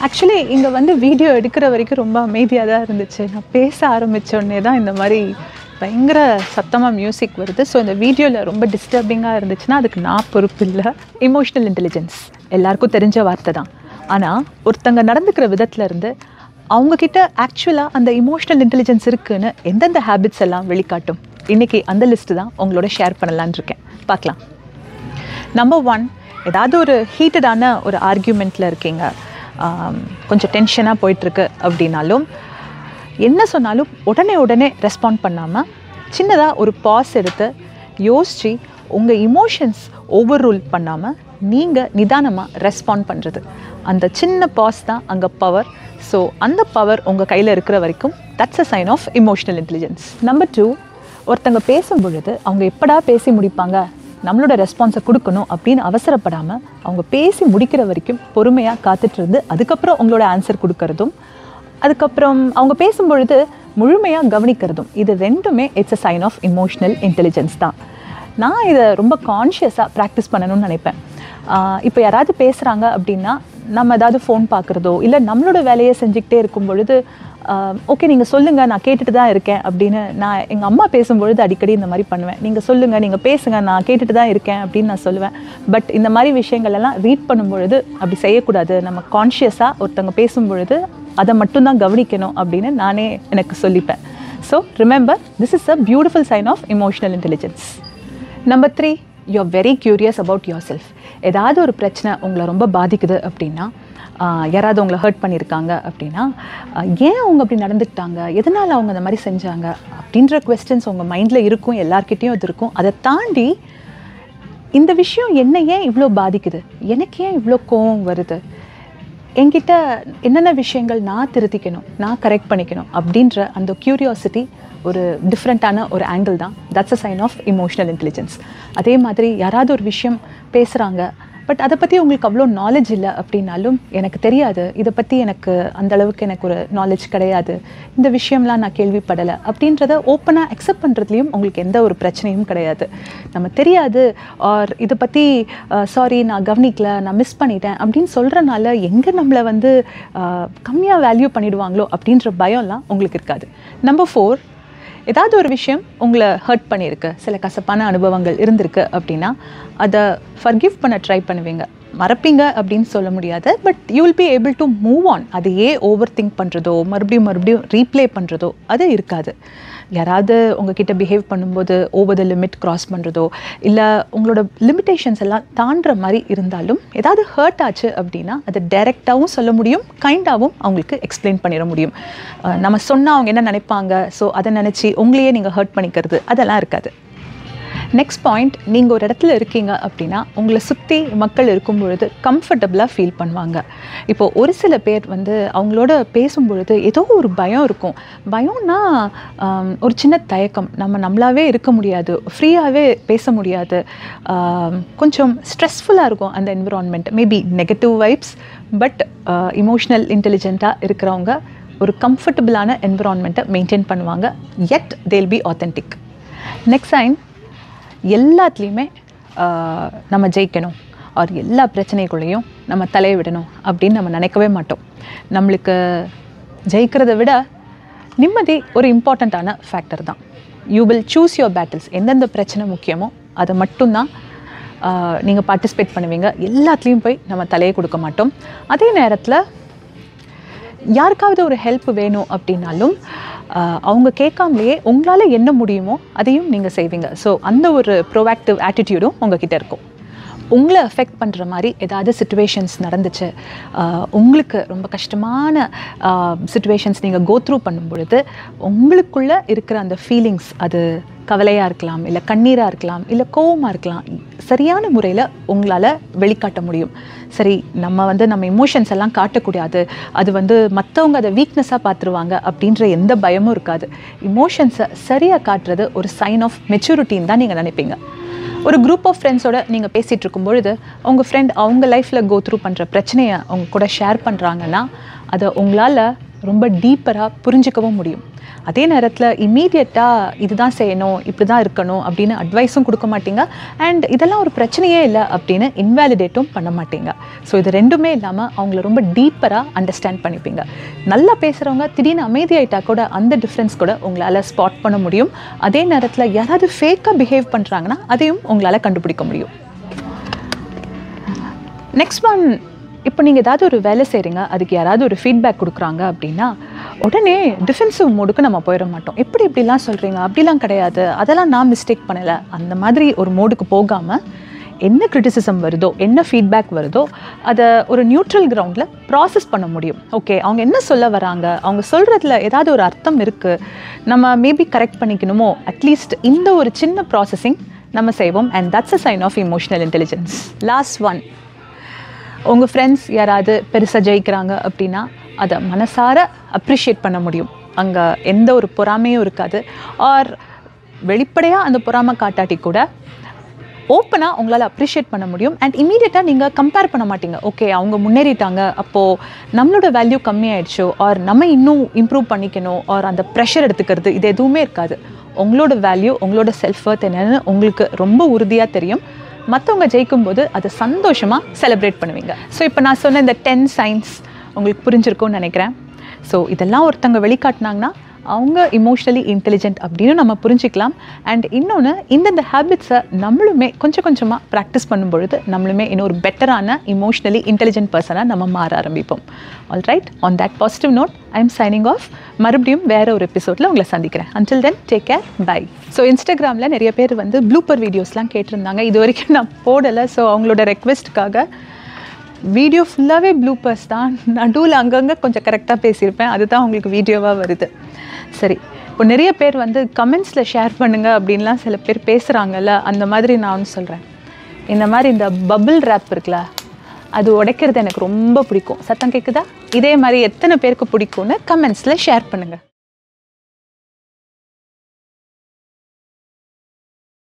Actually இங்கே வந்து video எடுக்கிற வரைக்கும் ரொம்ப அமைதியாக தான் இருந்துச்சு. நான் பேச ஆரம்பித்தோடனே தான் இந்த மாதிரி பயங்கர சத்தமாக மியூசிக் வருது. ஸோ இந்த வீடியோவில் ரொம்ப டிஸ்டர்பிங்காக இருந்துச்சுன்னா அதுக்கு நான் பொறுப்பு இல்லை. எமோஷ்னல் இன்டெலிஜென்ஸ் எல்லாருக்கும் தெரிஞ்ச வார்த்தை தான். ஆனால் ஒருத்தங்க நடந்துக்கிற விதத்துலேருந்து அவங்கக்கிட்ட ஆக்சுவலாக அந்த இமோஷ்னல் இன்டெலிஜென்ஸ் இருக்குதுன்னு எந்தெந்த ஹேபிட்ஸ் எல்லாம் வெளிக்காட்டும். இன்றைக்கி அந்த லிஸ்ட்டு தான் உங்களோட ஷேர் பண்ணலான்னு இருக்கேன். பார்க்கலாம். நம்பர் 1, ஏதாவது ஒரு ஹீட்டடான ஒரு ஆர்கியூமெண்ட்டில் இருக்கீங்க, கொஞ்சம் டென்ஷனாக போயிட்டுருக்கு அப்படின்னாலும் என்ன சொன்னாலும் உடனே ரெஸ்பாண்ட் பண்ணாமல் சின்னதாக ஒரு பாஸ் எடுத்து யோசித்து உங்கள் இமோஷன்ஸ் ஓவர் ரூல் பண்ணாமல் நீங்கள் நிதானமாக ரெஸ்பாண்ட் பண்ணுறது, அந்த சின்ன பாஸ் தான் அங்கே பவர். ஸோ அந்த பவர் உங்கள் கையில் இருக்கிற வரைக்கும் that's a sign of emotional intelligence. Number 2, ஒருத்தங்க பேசும் பொழுது அவங்க எப்படா பேசி முடிப்பாங்க, நம்மளோட ரெஸ்பான்ஸை கொடுக்கணும் அப்படின்னு அவசரப்படாமல் அவங்க பேசி முடிக்கிற வரைக்கும் பொறுமையாக காத்துட்டு இருந்து அதுக்கப்புறம் உங்களோட ஆன்சர் கொடுக்கறதும், அதுக்கப்புறம் அவங்க பேசும்பொழுது முழுமையாக கவனிக்கிறதும், இது ரெண்டுமே it's a sign of emotional intelligence தான். நான் இதை ரொம்ப கான்ஷியஸாக ப்ராக்டிஸ் பண்ணணும்னு நினைப்பேன். இப்போ யாராவது பேசுகிறாங்க அப்படின்னா நம்ம ஏதாவது ஃபோன் பார்க்குறதோ இல்லை நம்மளோட வேலையை செஞ்சுக்கிட்டே இருக்கும் பொழுது ஓகே நீங்கள் சொல்லுங்கள் நான் கேட்டுட்டு தான் இருக்கேன் அப்படின்னு நான் எங்கள் அம்மா பேசும்பொழுது அடிக்கடி இந்த மாதிரி பண்ணுவேன். நீங்கள் சொல்லுங்கள், நீங்கள் பேசுங்க, நான் கேட்டுட்டு தான் இருக்கேன் அப்படின்னு நான் சொல்லுவேன். பட் இந்த மாதிரி விஷயங்கள் எல்லாம் ரீட் பண்ணும்பொழுது அப்படி செய்யக்கூடாது. நம்ம கான்ஷியஸாக ஒருத்தவங்க பேசும்பொழுது அதை மட்டும்தான் கவனிக்கணும் அப்படின்னு நானே எனக்கு சொல்லிப்பேன். So remember, this is a beautiful sign of emotional intelligence. Number 3, you are very curious about yourself. ஏதாவது ஒரு பிரச்சனை உங்களை ரொம்ப பாதிக்குது அப்படின்னா, யாராவது உங்களை ஹர்ட் பண்ணியிருக்காங்க அப்படின்னா, ஏன் அவங்க அப்படி நடந்துக்கிட்டாங்க, எதனால் அவங்க அந்த மாதிரி செஞ்சாங்க அப்படின்ற குவெஸ்டன்ஸ் உங்கள் மைண்டில் இருக்கும், எல்லார்கிட்டையும் அது இருக்கும். அதை தாண்டி இந்த விஷயம் என்னை ஏன் இவ்வளோ பாதிக்குது, எனக்கு ஏன் இவ்வளோ கோவம் வருது, என்கிட்ட என்னென்ன விஷயங்கள் நான் திருத்திக்கணும், நான் கரெக்ட் பண்ணிக்கணும் அப்படின்ற அந்த க்யூரியாசிட்டி ஒரு டிஃப்ரெண்ட்டான ஒரு ஆங்கிள் தான். That's a sign of emotional intelligence. அதே மாதிரி யாராவது ஒரு விஷயம் பேசுகிறாங்க, பட் அதை பற்றி உங்களுக்கு அவ்வளோ நாலேஜ் இல்லை அப்படின்னாலும், எனக்கு தெரியாது, இதை பற்றி எனக்கு அந்தளவுக்கு எனக்கு ஒரு நாலேஜ் கிடையாது, இந்த விஷயம்லாம் நான் கேள்விப்படலை அப்படின்றத ஓப்பனாக அக்செப்ட் பண்ணுறதுலையும் உங்களுக்கு எந்த ஒரு பிரச்சனையும் கிடையாது. நம்ம தெரியாது ஆர் இதை பற்றி சாரி நான் கவனிக்கல, நான் மிஸ் பண்ணிட்டேன் அப்படின்னு சொல்கிறனால எங்கே நம்மளை வந்து கம்மியாக வேல்யூ பண்ணிடுவாங்களோ அப்படின்ற பயம்லாம் உங்களுக்கு இருக்காது. நம்பர் 4, ஏதாவது ஒரு விஷயம் உங்களை ஹர்ட் பண்ணியிருக்கு, சில கசப்பான அனுபவங்கள் இருந்திருக்கு அப்படின்னா அதை ஃபர்கிவ் பண்ண ட்ரை பண்ணுவீங்க. மறப்பீங்க அப்படின்னு சொல்ல முடியாது, but you will be able to move on. அதையே ஓவர் திங்க் பண்ணுறதோ மறுபடியும் ரீப்ளே பண்ணுறதோ அது இருக்காது. யாராவது உங்ககிட்ட பிஹேவ் பண்ணும்போது ஓவர் த லிமிட் க்ராஸ் பண்ணுறதோ இல்லை உங்களோட லிமிட்டேஷன்ஸ் எல்லாம் தாண்டுற மாதிரி இருந்தாலும் ஏதாவது ஹர்ட் ஆச்சு அப்படின்னா அதை டைரெக்டாகவும் சொல்ல முடியும், கைண்டாகவும் அவங்களுக்கு எக்ஸ்பிளைன் பண்ணிட முடியும். நம்ம சொன்னால் அவங்க என்ன நினைப்பாங்க, ஸோ அதை நினச்சி உங்களையே நீங்கள் ஹர்ட் பண்ணிக்கிறது அதெல்லாம் இருக்காது. நெக்ஸ்ட் பாயிண்ட், நீங்கள் ஒரு இடத்துல இருக்கீங்க அப்படின்னா உங்களை சுற்றி மக்கள் இருக்கும் பொழுது கம்ஃபர்டபுளாக ஃபீல் பண்ணுவாங்க. இப்போது ஒரு சில பேர் வந்து அவங்களோட பேசும்பொழுது ஏதோ ஒரு பயம் இருக்கும். பயம்னா ஒரு சின்ன தயக்கம், நம்மளாவே இருக்க முடியாது, ஃப்ரீயாகவே பேச முடியாது, கொஞ்சம் ஸ்ட்ரெஸ்ஃபுல்லாக இருக்கும் அந்த environment, maybe negative vibes. But emotional இன்டெலிஜென்ட்டாக இருக்கிறவங்க ஒரு கம்ஃபர்டபுளான என்விரான்மெண்ட்டை மெயின்டைன் பண்ணுவாங்க. yet they'll be authentic. Next sign, எல்லாத்துலேயுமே நம்ம ஜெயிக்கணும் ஆர் எல்லா பிரச்சனைக்குள்ளேயும் நம்ம தலையை விடணும் அப்படின்னு நம்ம நினைக்கவே மாட்டோம். நம்மளுக்கு ஜெயிக்கிறத விட நிம்மதி ஒரு இம்பார்ட்டண்ட்டான ஃபேக்டர் தான். You will choose your battles. எந்தெந்த பிரச்சனை முக்கியமோ அதை மட்டும்தான் நீங்கள் பார்ட்டிசிபேட் பண்ணுவீங்க. எல்லாத்துலேயும் போய் நம்ம தலையை கொடுக்க மாட்டோம். அதே நேரத்தில் யாருக்காவது ஒரு ஹெல்ப் வேணும் அப்படின்னாலும் அவங்க கேட்காமலேயே உங்களால் என்ன முடியுமோ அதையும் நீங்கள் செய்வீங்க. ஸோ அந்த ஒரு ப்ரோஆக்டிவ் ஆட்டிடியூடும் உங்ககிட்ட இருக்கும். உங்களை அஃபெக்ட் பண்ணுற மாதிரி ஏதாவது சிச்சுவேஷன்ஸ் நடந்துச்சு, உங்களுக்கு ரொம்ப கஷ்டமான சிச்சுவேஷன்ஸ் நீங்கள் கோ த்ரூ பண்ணும் பொழுது உங்களுக்குள்ளே இருக்கிற அந்த ஃபீலிங்ஸ், அது கவலையாக இருக்கலாம், இல்லை கண்ணீராக இருக்கலாம், இல்லை கோவமாக இருக்கலாம், சரியான முறையில் உங்களால் வெளிக்காட்ட முடியும். சரி, நம்ம இமோஷன்ஸ் எல்லாம் காட்டக்கூடாது, அது மற்றவங்க அதை வீக்னஸாக பார்த்துருவாங்க அப்படின்ற எந்த பயமும் இருக்காது. இமோஷன்ஸை சரியாக காட்டுறது ஒரு சைன் ஆஃப் மெச்சூரிட்டின்னு தான் நீங்கள் நினைப்பீங்க. ஒரு குரூப் ஆஃப் ஃப்ரெண்ட்ஸோடு நீங்கள் பேசிகிட்டு இருக்கும் பொழுது உங்கள் ஃப்ரெண்ட் அவங்க லைஃப்பில் கோ த்ரூ பண்ணுற பிரச்சனையை அவங்க கூட ஷேர் பண்ணுறாங்கன்னா அதை உங்களால் ரொம்ப டீப்பராக புரிஞ்சிக்கவும் முடியும். அதே நேரத்தில் இம்மீடியட்டாக இதுதான் செய்யணும், இப்படி தான் இருக்கணும் அப்படின்னு அட்வைஸும் கொடுக்க மாட்டீங்க. அண்ட் இதெல்லாம் ஒரு பிரச்சனையே இல்லை அப்படின்னு இன்வேலிடேட்டும் பண்ண மாட்டீங்க. ஸோ இது ரெண்டுமே இல்லாமல் அவங்கள ரொம்ப டீப்பராக அண்டர்ஸ்டாண்ட் பண்ணிப்பீங்க. நல்லா பேசுகிறவங்க திடீர்னு அமைதியாயிட்டா கூட அந்த டிஃப்ரென்ஸ் கூட உங்களால் ஸ்பாட் பண்ண முடியும். அதே நேரத்தில் யாராவது ஃபேக்காக பிஹேவ் பண்ணுறாங்கன்னா அதையும் உங்களால் கண்டுபிடிக்க முடியும். நெக்ஸ்ட் ஒன், இப்போ நீங்கள் ஏதாவது ஒரு வேலை செய்கிறீங்க, அதுக்கு யாராவது ஒரு ஃபீட்பேக் கொடுக்குறாங்க அப்படின்னா உடனே டிஃபென்சிவ் மோடுக்கு நம்ம போயிட மாட்டோம். இப்படிலாம் சொல்கிறீங்க, அப்படிலாம் கிடையாது, அதெல்லாம் நான் மிஸ்டேக் பண்ணலை, அந்த மாதிரி ஒரு மோடுக்கு போகாமல் என்ன கிரிட்டிசிசம் வருதோ, என்ன ஃபீட்பேக் வருதோ அதை ஒரு நியூட்ரல் கிரவுண்டில் ப்ராசஸ் பண்ண முடியும். ஓகே, அவங்க என்ன சொல்ல வராங்க, அவங்க சொல்கிறதுல ஏதாவது ஒரு அர்த்தம் இருக்குது, நம்ம மேபி கரெக்ட் பண்ணிக்கணுமோ, அட்லீஸ்ட் இந்த ஒரு சின்ன ப்ராசஸிங் நம்ம செய்வோம். And that's a sign of emotional intelligence. Last one, உங்கள் ஃப்ரெண்ட்ஸ் யாராவது பெருசாக ஜெயிக்கிறாங்க அப்படின்னா அதை மனசார அப்ரிஷியேட் பண்ண முடியும். அங்கே எந்த ஒரு பொறாமையும் இருக்காது. ஆர் வெளிப்படையாக அந்த பொறாமை காட்டாட்டி கூட ஓப்பனாக உங்களால் அப்ரிஷியேட் பண்ண முடியும். அண்ட் இமீடியட்டாக நீங்கள் கம்பேர் பண்ண மாட்டீங்க. ஓகே, அவங்க முன்னேறிட்டாங்க, அப்போது நம்மளோட வேல்யூ கம்மியாயிடுச்சோ, ஆர் நம்ம இன்னும் இம்ப்ரூவ் பண்ணிக்கணும், ஆர் அந்த ப்ரெஷர் எடுத்துக்கிறது, இது எதுவுமே இருக்காது. உங்களோட வேல்யூ, உங்களோட செல்ஃப் ஒர்த் என்னென்னு உங்களுக்கு ரொம்ப உறுதியாக தெரியும். மற்றவங்க ஜெயிக்கும்போது அதை சந்தோஷமாக செலிப்ரேட் பண்ணுவீங்க. ஸோ இப்போ நான் சொன்ன இந்த 10 சைன்ஸ் உங்களுக்கு புரிஞ்சிருக்கும்னு நினைக்கிறேன். ஸோ இதெல்லாம் ஒருத்தவங்க வெளிக்காட்டினாங்கன்னா அவங்க இமோஷ்னலி இன்டெலிஜென்ட் அப்படின்னு நம்ம புரிஞ்சிக்கலாம். அண்ட் இன்னொன்று, இந்தந்த ஹேபிட்ஸை நம்மளுமே கொஞ்சம் கொஞ்சமாக ப்ராக்டிஸ் பண்ணும்பொழுது நம்மளுமே இன்னொரு பெட்டரான இமோஷ்னலி இன்டெலிஜென்ட் பர்சனாக நம்ம மாற ஆரம்பிப்போம். Alright, on that positive note I am signing off. மறுபடியும் வேறு ஒரு எபிசோடில் உங்களை சந்திக்கிறேன். Until then, take care, bye. So இன்ஸ்டாகிராமில் நிறைய பேர் வந்து ப்ளூப்பர் வீடியோஸ்லாம் கேட்டிருந்தாங்க. இது வரைக்கும் நான் போடலை. ஸோ அவங்களோட ரெக்வெஸ்ட்டுக்காக வீடியோ ஃபுல்லாகவே ப்ளூப்பர்ஸ் தான். நடுவில் அங்கங்கே கொஞ்சம் கரெக்டாக பேசியிருப்பேன், அதுதான் உங்களுக்கு வீடியோவாக வருது. சரி, இப்போ நிறைய பேர் வந்து கமெண்ட்ஸில் ஷேர் பண்ணுங்கள் அப்படின்லாம் சில பேர் பேசுகிறாங்கல்ல, அந்த மாதிரி நான் ஒன்று சொல்கிறேன். இந்த மாதிரி இந்த பபிள் ரேப் இருக்குல்ல, அது உடைக்கிறது எனக்கு ரொம்ப பிடிக்கும். சத்தம் கேட்குதா? இதே மாதிரி எத்தனை பேருக்கு பிடிக்கும்னு கமெண்ட்ஸில் ஷேர் பண்ணுங்கள்.